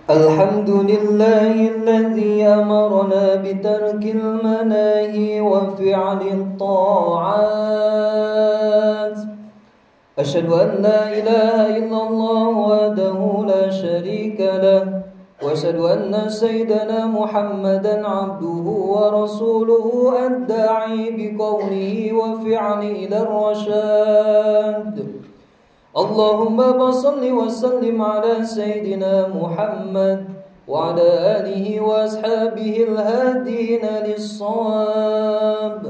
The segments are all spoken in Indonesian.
الحمد لله الذي أمرنا بترك المناهي وفعل الطاعات. أشهد أن لا إله إلا الله وحده لا شريك له، وأشهد أن سيدنا محمدا عبده ورسوله الداعي بقوله وفعله إلى الرشاد. اللهم صل وسلم على سيدنا محمد وعلى آله وأصحابه الهادين للصواب،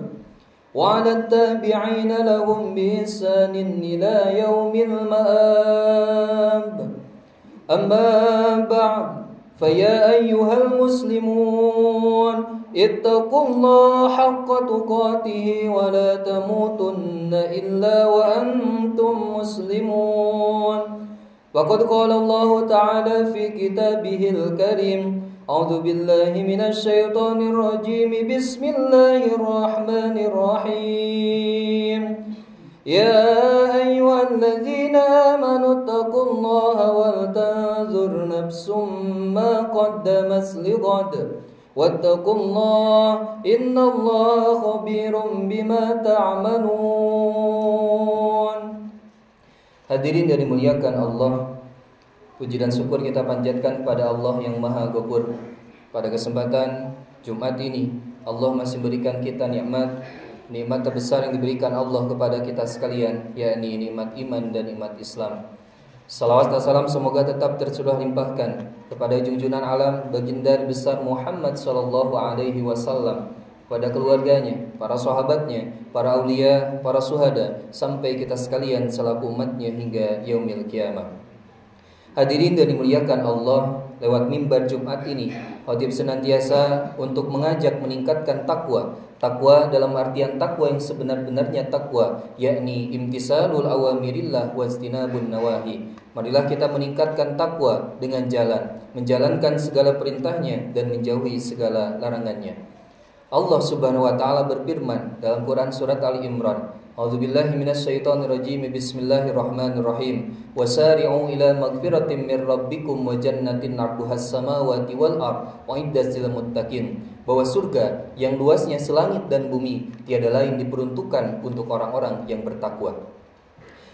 وعلى التابعين لهم بإحسان إلى يوم المآب. أما بعد، فيا أيها المسلمون اتقوا الله حق تقاته ولا تموتن إلا وأنتم مسلمون. وقد قال الله تعالى في كتابه الكريم: أعوذ بالله من الشيطان الرجيم، بسم الله الرحمن الرحيم. يا أيها الذين آمنوا اتقوا الله ولتنظر نفس ما قدمت لغد واتقوا الله إن الله خبير بما تعملون. Hadirin yang dimuliakan Allah, puji dan syukur kita panjatkan kepada Allah yang Maha Ghafur. Pada kesempatan Jumat ini, Allah masih berikan kita nikmat terbesar yang diberikan Allah kepada kita sekalian, yakni nikmat iman dan nikmat Islam. Salawat dan salam semoga tetap tercurah limpahkan kepada junjungan alam baginda besar Muhammad sallallahu alaihi wasallam, pada keluarganya, para sahabatnya, para aulia, para syuhada, sampai kita sekalian selaku umatnya hingga yaumil kiamah. Hadirin dan dimuliakan Allah, lewat mimbar Jumat ini, khatib senantiasa untuk mengajak meningkatkan takwa. Takwa dalam artian takwa yang sebenar-benarnya takwa, yakni imtisalul awamirillah wajtinabun nawahi. Marilah kita meningkatkan takwa dengan menjalankan segala perintahnya dan menjauhi segala larangannya. Allah Subhanahu wa taala berfirman dalam Quran surat Ali Imran, A'udzubillahi minasyaitonirrajim, bismillahirrahmanirrahim. Wasari'u ila magfiratin mir rabbikum wa jannatin 'arduhas samawati wal ard uiddat lil muttaqin. Bahwa surga yang luasnya selangit dan bumi tiada lain diperuntukkan untuk orang-orang yang bertakwa.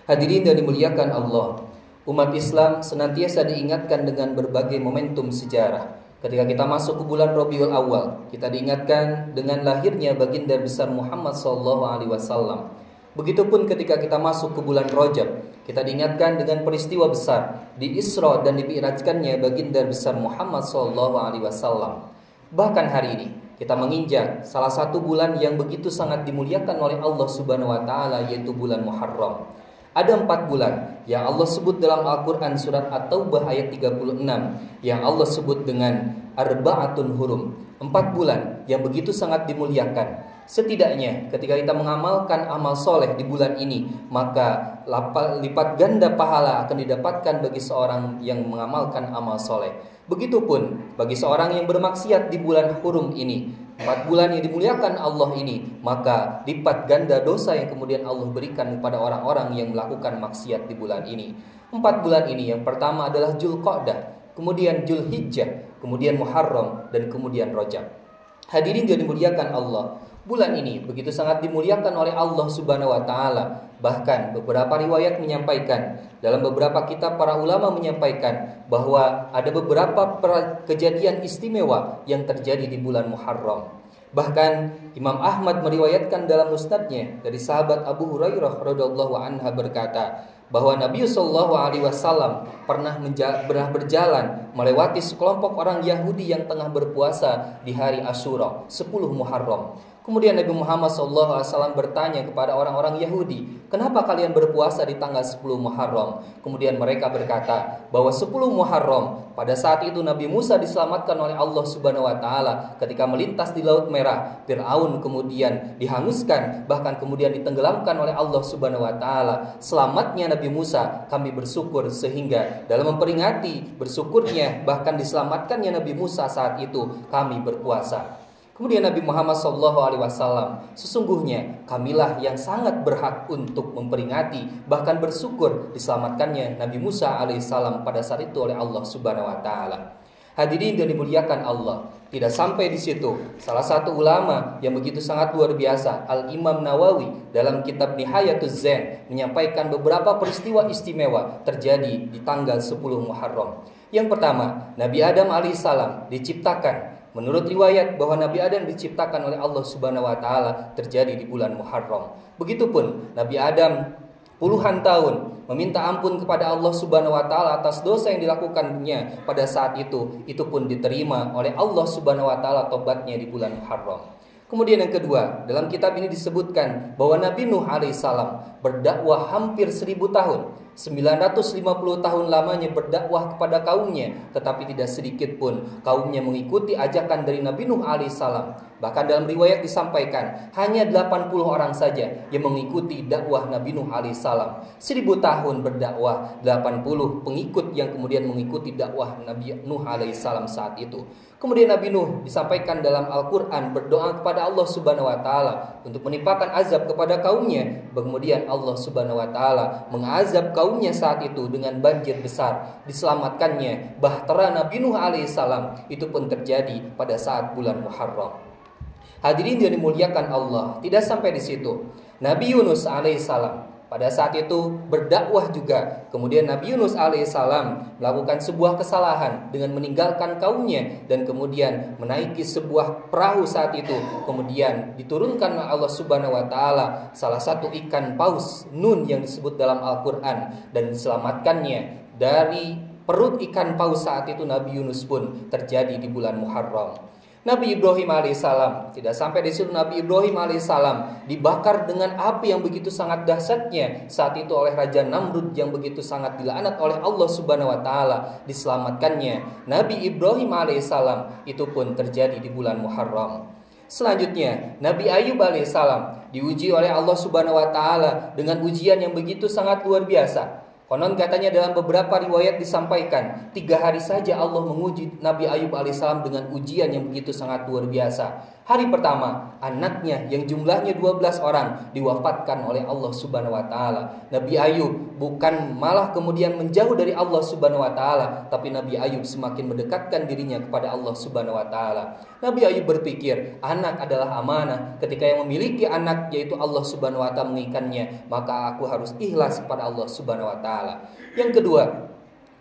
Hadirin yang dimuliakan Allah, umat Islam senantiasa diingatkan dengan berbagai momentum sejarah. Ketika kita masuk ke bulan Rabiul Awal, kita diingatkan dengan lahirnya baginda besar Muhammad SAW. Begitupun ketika kita masuk ke bulan Rajab, kita diingatkan dengan peristiwa besar di Isra dan dimi'rajkannya baginda besar Muhammad SAW. Bahkan hari ini kita menginjak salah satu bulan yang begitu sangat dimuliakan oleh Allah Subhanahu wa taala, yaitu bulan Muharram. Ada 4 bulan yang Allah sebut dalam Al-Quran surat At-Taubah ayat 36, yang Allah sebut dengan Arba'atun Hurum, 4 bulan yang begitu sangat dimuliakan. Setidaknya ketika kita mengamalkan amal soleh di bulan ini, maka lipat ganda pahala akan didapatkan bagi seorang yang mengamalkan amal soleh. Begitupun bagi seorang yang bermaksiat di bulan Hurum ini, 4 bulan yang dimuliakan Allah ini, maka lipat ganda dosa yang kemudian Allah berikan kepada orang-orang yang melakukan maksiat di bulan ini. 4 bulan ini, yang pertama adalah Dzulqa'dah, kemudian Dzulhijjah, kemudian Muharram, dan kemudian Rajab. Hadirin yang dimuliakan Allah, bulan ini begitu sangat dimuliakan oleh Allah Subhanahu wa taala. Bahkan beberapa riwayat menyampaikan, dalam beberapa kitab para ulama menyampaikan bahwa ada beberapa kejadian istimewa yang terjadi di bulan Muharram. Bahkan Imam Ahmad meriwayatkan dalam musnadnya dari sahabat Abu Hurairah radhiyallahu anha berkata bahwa Nabi sallallahu alaihi wasallam pernah berjalan melewati sekelompok orang Yahudi yang tengah berpuasa di hari Asyura, 10 Muharram. Kemudian Nabi Muhammad SAW bertanya kepada orang-orang Yahudi, kenapa kalian berpuasa di tanggal 10 Muharram? Kemudian mereka berkata bahwa 10 Muharram, pada saat itu Nabi Musa diselamatkan oleh Allah Subhanahu wa taala ketika melintas di Laut Merah. Fir'aun kemudian dihanguskan, bahkan kemudian ditenggelamkan oleh Allah Subhanahu wa taala. Selamatnya Nabi Musa, kami bersyukur, sehingga dalam memperingati bersyukurnya bahkan diselamatkannya Nabi Musa saat itu kami berpuasa. Kemudian Nabi Muhammad SAW, sesungguhnya kamilah yang sangat berhak untuk memperingati, bahkan bersyukur diselamatkannya Nabi Musa alaihissalam pada saat itu oleh Allah Subhanahu wa taala. Hadirin yang dimuliakan Allah, tidak sampai di situ. Salah satu ulama yang begitu sangat luar biasa, Al-Imam Nawawi, dalam kitab Nihayatuz Zain menyampaikan beberapa peristiwa istimewa terjadi di tanggal 10 Muharram. Yang pertama, Nabi Adam alaihissalam diciptakan. Menurut riwayat bahwa Nabi Adam diciptakan oleh Allah Subhanahu wa taala terjadi di bulan Muharram. Begitupun Nabi Adam puluhan tahun meminta ampun kepada Allah Subhanahu wa taala atas dosa yang dilakukannya pada saat itu pun diterima oleh Allah Subhanahu wa taala tobatnya di bulan Muharram. Kemudian yang kedua, dalam kitab ini disebutkan bahwa Nabi Nuh alaihissalam berdakwah hampir 1000 tahun. 950 tahun lamanya berdakwah kepada kaumnya, tetapi tidak sedikit pun kaumnya mengikuti ajakan dari Nabi Nuh alaihissalam. Bahkan dalam riwayat disampaikan hanya 80 orang saja yang mengikuti dakwah Nabi Nuh alaihissalam. 1000 tahun berdakwah, 80 pengikut yang kemudian mengikuti dakwah Nabi Nuh alaihissalam saat itu. Kemudian Nabi Nuh disampaikan dalam Al-Quran berdoa kepada Allah Subhanahu wa taala untuk menimpakan azab kepada kaumnya. Kemudian Allah Subhanahu wa taala mengazab kaumnya saat itu dengan banjir besar. Diselamatkannya bahtera Nabi Nuh alaihissalam itu pun terjadi pada saat bulan Muharram. Hadirin yang dimuliakan Allah, tidak sampai di situ. Nabi Yunus alaihissalam pada saat itu berdakwah juga. Kemudian Nabi Yunus alaihissalam melakukan sebuah kesalahan dengan meninggalkan kaumnya dan kemudian menaiki sebuah perahu saat itu. Kemudian diturunkan Allah Subhanahu wa taala salah satu ikan paus nun yang disebut dalam Al-Qur'an dan diselamatkannya dari perut ikan paus saat itu Nabi Yunus pun terjadi di bulan Muharram. Nabi Ibrahim alaihissalam, tidak sampai di situ, Nabi Ibrahim alaihissalam dibakar dengan api yang begitu sangat dahsyatnya saat itu oleh Raja Namrud yang begitu sangat dilaknat oleh Allah Subhanahu wa taala. Diselamatkannya Nabi Ibrahim alaihissalam itu pun terjadi di bulan Muharram. Selanjutnya Nabi Ayub alaihissalam diuji oleh Allah Subhanahu wa taala dengan ujian yang begitu sangat luar biasa. Konon katanya dalam beberapa riwayat disampaikan 3 hari saja Allah menguji Nabi Ayub alaihissalam dengan ujian yang begitu sangat luar biasa. Hari pertama, anaknya yang jumlahnya 12 orang diwafatkan oleh Allah Subhanahu wa taala. Nabi Ayub bukan malah kemudian menjauh dari Allah Subhanahu wa taala, tapi Nabi Ayub semakin mendekatkan dirinya kepada Allah Subhanahu wa taala. Nabi Ayub berpikir, anak adalah amanah. Ketika yang memiliki anak yaitu Allah Subhanahu wa taala mengikannya, maka aku harus ikhlas kepada Allah Subhanahu wa taala. Yang kedua,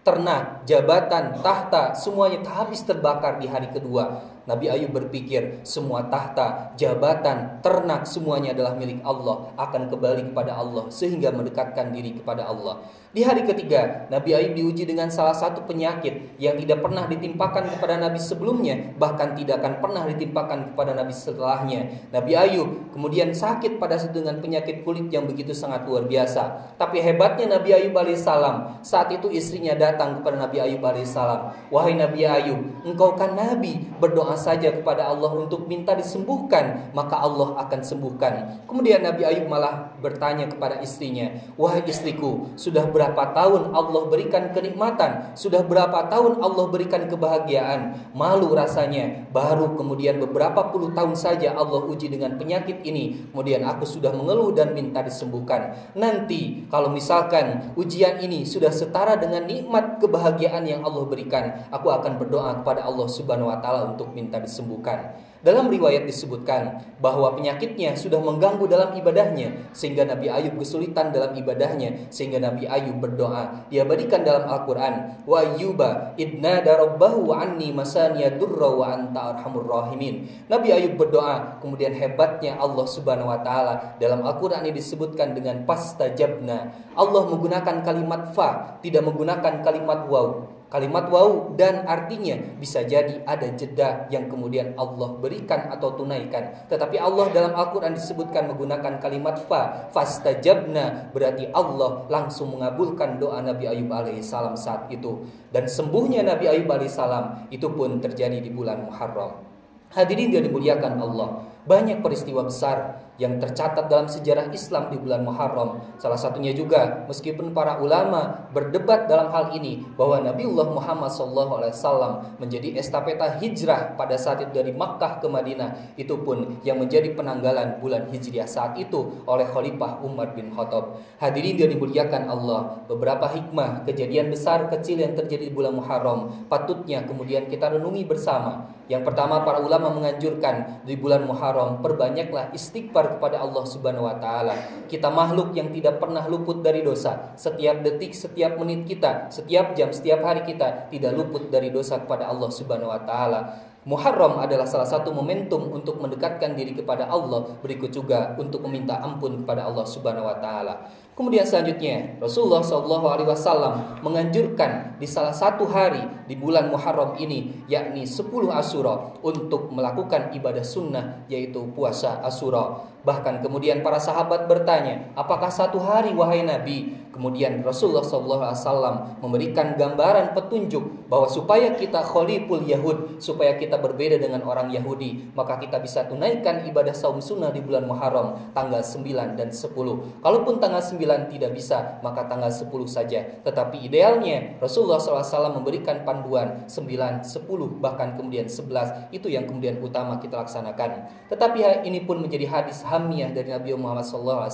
ternak, jabatan, tahta, semuanya habis terbakar di hari kedua. Nabi Ayub berpikir, semua tahta, jabatan, ternak, semuanya adalah milik Allah, akan kembali kepada Allah, sehingga mendekatkan diri kepada Allah. Di hari ketiga, Nabi Ayub diuji dengan salah satu penyakit yang tidak pernah ditimpakan kepada Nabi sebelumnya, bahkan tidak akan pernah ditimpakan kepada Nabi setelahnya. Nabi Ayub kemudian sakit pada saat dengan penyakit kulit yang begitu sangat luar biasa. Tapi hebatnya Nabi Ayub alaihissalam, saat itu istrinya datang kepada Nabi Ayub alaihissalam, wahai Nabi Ayub, engkau kan Nabi, berdoa saja kepada Allah untuk minta disembuhkan, maka Allah akan sembuhkan. Kemudian Nabi Ayub malah bertanya kepada istrinya, wahai istriku, sudah berapa tahun Allah berikan kenikmatan, sudah berapa tahun Allah berikan kebahagiaan, malu rasanya baru kemudian beberapa puluh tahun saja Allah uji dengan penyakit ini, kemudian aku sudah mengeluh dan minta disembuhkan. Nanti kalau misalkan ujian ini sudah setara dengan nikmat kebahagiaan yang Allah berikan, aku akan berdoa kepada Allah Subhanahu wa taala untuk minta disembuhkan. Dalam riwayat disebutkan bahwa penyakitnya sudah mengganggu dalam ibadahnya, sehingga Nabi Ayub kesulitan dalam ibadahnya, sehingga Nabi Ayub berdoa. Diabadikan dalam Al-Quran, wa ayyuba idnada rabbahu wa anni masaniya durra wa anta arhamur rahimin. Nabi Ayub berdoa, kemudian hebatnya Allah Subhanahu wa taala dalam Al-Quran ini disebutkan dengan pastajabna. Allah menggunakan kalimat fa, tidak menggunakan kalimat waw. Kalimat waw dan artinya bisa jadi ada jeda yang kemudian Allah berikan atau tunaikan. Tetapi Allah dalam Al-Quran disebutkan menggunakan kalimat fa, fastajabna, berarti Allah langsung mengabulkan doa Nabi Ayub alaihissalam saat itu. Dan sembuhnya Nabi Ayub alaihissalam itu pun terjadi di bulan Muharram. Hadirin yang dimuliakan Allah, banyak peristiwa besar yang tercatat dalam sejarah Islam di bulan Muharram. Salah satunya juga, meskipun para ulama berdebat dalam hal ini, bahwa Nabiullah Muhammad SAW menjadi estafeta hijrah pada saat itu dari Makkah ke Madinah, itu pun yang menjadi penanggalan bulan Hijriah saat itu oleh Khalifah Umar bin Khattab. Hadirin yang dimuliakan Allah, beberapa hikmah kejadian besar kecil yang terjadi di bulan Muharram patutnya kemudian kita renungi bersama. Yang pertama, para ulama menganjurkan di bulan Muharram perbanyaklah istighfar kepada Allah Subhanahu wa taala. Kita makhluk yang tidak pernah luput dari dosa. Setiap detik, setiap menit kita, setiap jam, setiap hari kita tidak luput dari dosa kepada Allah Subhanahu wa taala. Muharram adalah salah satu momentum untuk mendekatkan diri kepada Allah, berikut juga untuk meminta ampun kepada Allah Subhanahu wa taala. Kemudian selanjutnya Rasulullah SAW menganjurkan di salah satu hari di bulan Muharram ini, yakni 10 Asyura, untuk melakukan ibadah sunnah, yaitu puasa Asyura. Bahkan kemudian para sahabat bertanya, apakah satu hari wahai Nabi? Kemudian Rasulullah SAW memberikan gambaran petunjuk bahwa supaya kita khaliful Yahud, supaya kita berbeda dengan orang Yahudi, maka kita bisa tunaikan ibadah saum sunnah di bulan Muharram tanggal 9 dan 10. Kalaupun tanggal 9 tidak bisa, maka tanggal 10 saja. Tetapi idealnya Rasulullah SAW memberikan panduan 9, 10, bahkan kemudian 11. Itu yang kemudian utama kita laksanakan. Tetapi ini pun menjadi hadis hamiah dari Nabi Muhammad SAW,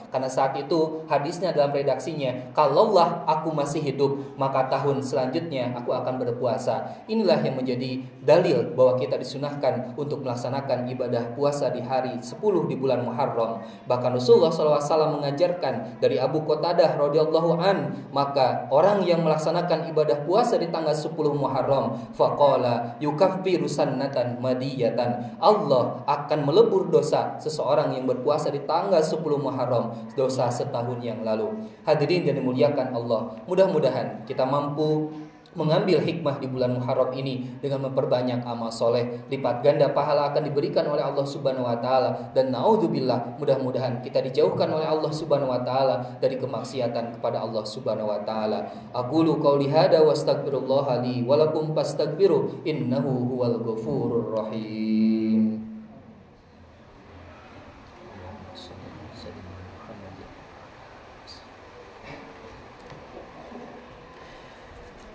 karena saat itu hadisnya dalam redaksinya, kalaulah aku masih hidup, maka tahun selanjutnya aku akan berpuasa. Inilah yang menjadi dalil bahwa kita disunahkan untuk melaksanakan ibadah puasa di hari 10 di bulan Muharram. Bahkan Rasulullah SAW mengajarkan dari Abu Qatadah radhiyallahu an, maka orang yang melaksanakan ibadah puasa di tanggal 10 Muharram, faqala yukaffiru sannatan madiyatan, Allah akan melebur dosa seseorang yang berpuasa di tanggal 10 Muharram, dosa setahun yang lalu. Hadirin yang dimuliakan Allah, mudah-mudahan kita mampu mengambil hikmah di bulan Muharram ini dengan memperbanyak amal soleh. Lipat ganda pahala akan diberikan oleh Allah Subhanahu wa taala, dan naudzubillah, mudah-mudahan kita dijauhkan oleh Allah Subhanahu wa taala dari kemaksiatan kepada Allah Subhanahu wa taala. Aqulu qauli hada wastaghfirullah li wa lakum fastaghfiru innahu huwal ghafurur rahim.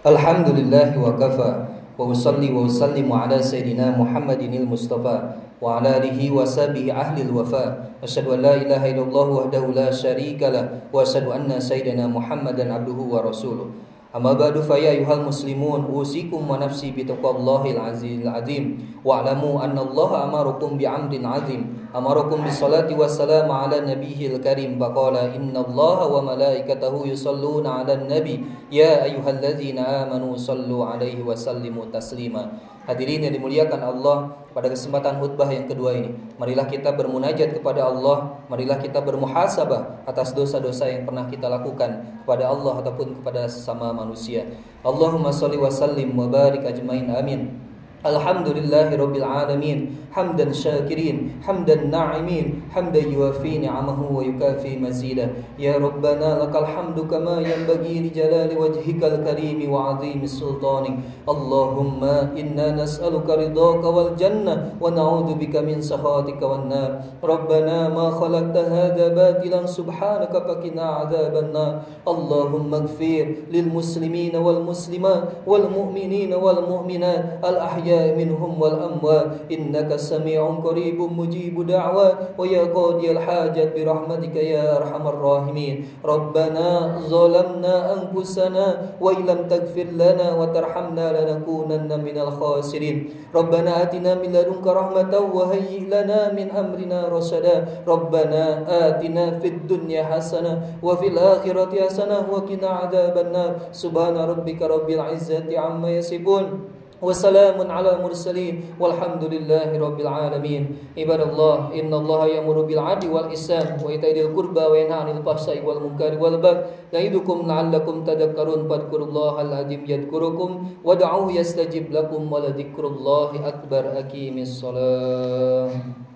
Alhamdulillah wa kafa, wa usalli wa usallimu ala sayyidina Muhammadinil Mustafa wa ala alihi wa sahbihi ahlil wafa. Asyhadu an la ilaha illallah wahdahu la syarika lah, wa asyhadu anna sayyidina Muhammadan abduhu wa rasuluh. Amma ba'du, fa ya ayyuhal muslimun, usikum wa nafsi bi taqwallahil azim wa alamu anna Allah amarakum bi amrin azim. Amarakum bis salati wassalam ala nabiyil karim, faqala inna Allaha wa malaikatahu yusalluna 'alan nabi ya ayyuhalladzina amanu sallu 'alaihi wa sallimu taslima. Hadirin yang dimuliakan Allah, pada kesempatan khutbah yang kedua ini, marilah kita bermunajat kepada Allah, marilah kita bermuhasabah atas dosa-dosa yang pernah kita lakukan kepada Allah ataupun kepada sesama manusia. Allahumma sholli wa sallim wa barik ajmain, amin. Alhamdulillahi rabbil alamin, hamdan syakirin, hamdan na'imin, hamdan yuafi ni'amahu wa yukafi mazidah. Ya Rabbana lakal hamdu kama yanbaghi li jalali wajhikal karimi wa azimi sultanik. Allahumma inna nas'aluka ridhaka wal jannah wa na'udzu bika min sakhatika wan nar. Rabbana ma khalaqta hadha batilan subhanaka faqina adzaban nar. Allahumma ighfir lil muslimina wal muslimat wal mu'minina wal mu'minat al ahya منهم والأموات إنك سميع قريب مجيب دعوات ويا قاضي الحاجات برحمتك يا أرحم الراحمين. ربنا ظلمنا أنفسنا وإن لم تغفر لنا وترحمنا لنكونن من الخاسرين. ربنا آتنا من لدنك رحمة وهيئ لنا من أمرنا رشدا. ربنا آتنا في الدنيا حسنة وفي الآخرة حسنة وقنا عذاب النار. سبحان ربك رب العزة عما يصفون وسلام على المرسلين والحمد لله رب العالمين. عباد الله إن الله يأمر بالعدل والإحسان وإيتاء ذي القربى وينهى عن الفحشاء والمنكر والبغي يعظكم لعلكم تذكرون. فاذكروا الله العظيم يذكركم وادعوه يستجب لكم ولذكر الله أكبر. أقيموا الصلاة.